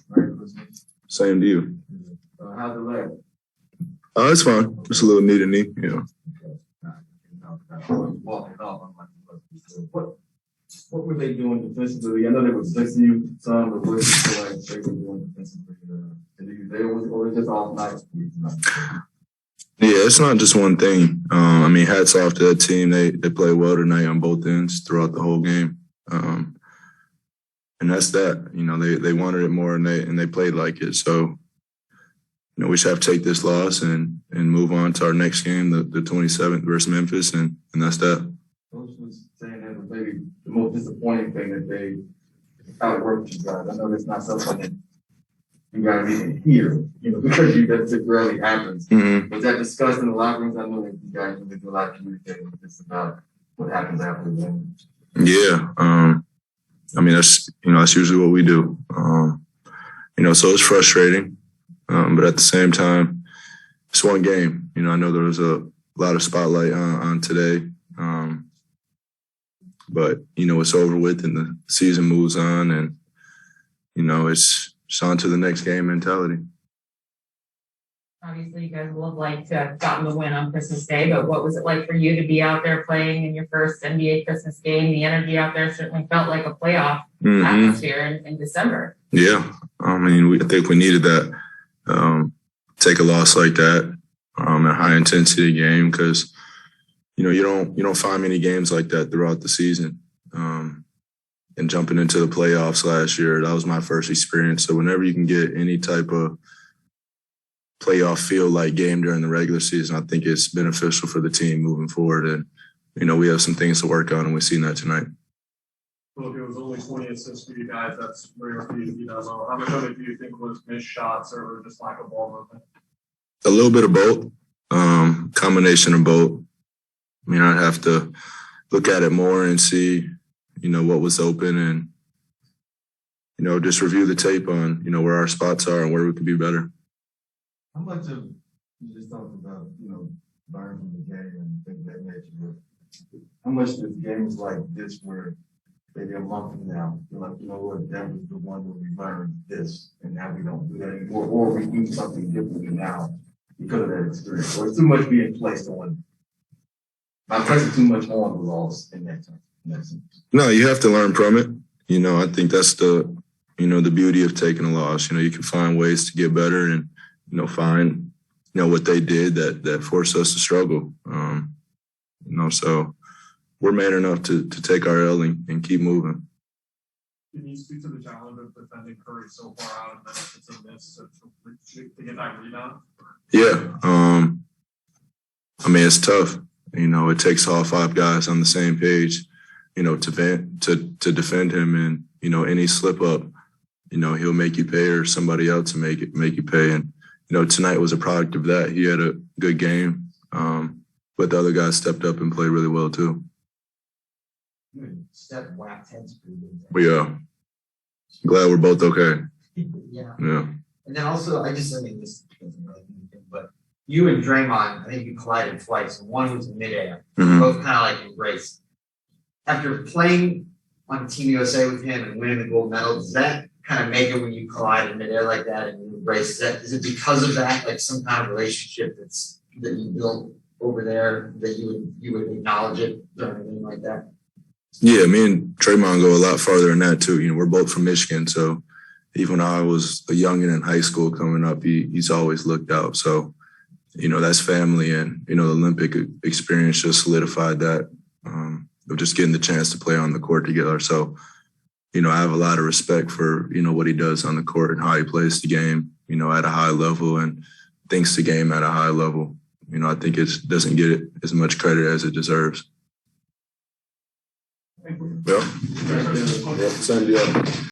Merry Christmas. Same to you. How's the leg? It's fine. Just a little knee to knee, What were they doing defensively? I know they were blitzing you some, but what did you feel like they were doing defensively? Or was it just off night? Yeah, it's not just one thing. Hats off to that team. They played well tonight on both ends throughout the whole game. And that's that. They wanted it more and they played like it. So, we just have to take this loss and move on to our next game, the 27th versus Memphis, and that's that. Coach was saying that was maybe the most disappointing thing that they outworked you guys. I know that's not something that you guys even hear, because that rarely happens. Mm-hmm. Was that discussed in the locker rooms? I know that you guys do a lot of communicating just about what happens after the game. Yeah. That's usually what we do. So it's frustrating. But at the same time, it's one game. I know there was a lot of spotlight on today. But it's over with and the season moves on and, it's on to the next game mentality. Obviously, you guys would have liked to have gotten the win on Christmas Day, but what was it like for you to be out there playing in your first NBA Christmas game? The energy out there certainly felt like a playoff atmosphere in December. Yeah. I think we needed that. Take a loss like that, a high intensity game, because you don't find many games like that throughout the season. And jumping into the playoffs last year, that was my first experience. So whenever you can get any type of playoff feel like game during the regular season, I think it's beneficial for the team moving forward. And we have some things to work on, and we've seen that tonight. Well, if it was only 20 assists for you guys, that's rare for you to be that low. How much of it do you think was missed shots or just lack of ball movement? A little bit of both, combination of both. I'd have to look at it more and see, what was open and, just review the tape on, where our spots are and where we could be better. How much of you just talked about, learning from the game and things of that nature? How much of this games like this where maybe a month from now, you're like, what, that was the one where we learned this, and now we don't do that anymore, or we do something differently now because of that experience, or it's too much being placed on. I'm placing too much on the loss in that time. No, you have to learn from it. I think that's the beauty of taking a loss. You can find ways to get better and, find, what they did that forced us to struggle. So we're man enough to take our L and keep moving. Can you speak to the challenge of defending Curry so far out and then if it's a miss to get that rebound? Yeah. It's tough. It takes all five guys on the same page, to defend him, and, any slip up, he'll make you pay, or somebody else will make you pay. And, tonight was a product of that. He had a good game. But the other guys stepped up and played really well too. Step whacked heads pretty good. We are. Glad we're both okay. Yeah. Yeah. And then also, this doesn't really mean anything, but you and Draymond, I think you collided twice, and one was in midair. Mm-hmm. Both kind of like embraced. After playing on Team USA with him and winning the gold medal, does that kind of make it when you collide in midair like that and you embrace? Is it because of that, like some kind of relationship that you built over there that you would acknowledge it or anything like that? Yeah, me and Draymond go a lot farther than that too. We're both from Michigan, so even when I was a youngin' in high school coming up, he's always looked out. So, that's family, and the Olympic experience just solidified that. Of just getting the chance to play on the court together. So, I have a lot of respect for what he does on the court and how he plays the game, at a high level and thinks the game at a high level. I think it doesn't get as much credit as it deserves. Yeah. Same deal.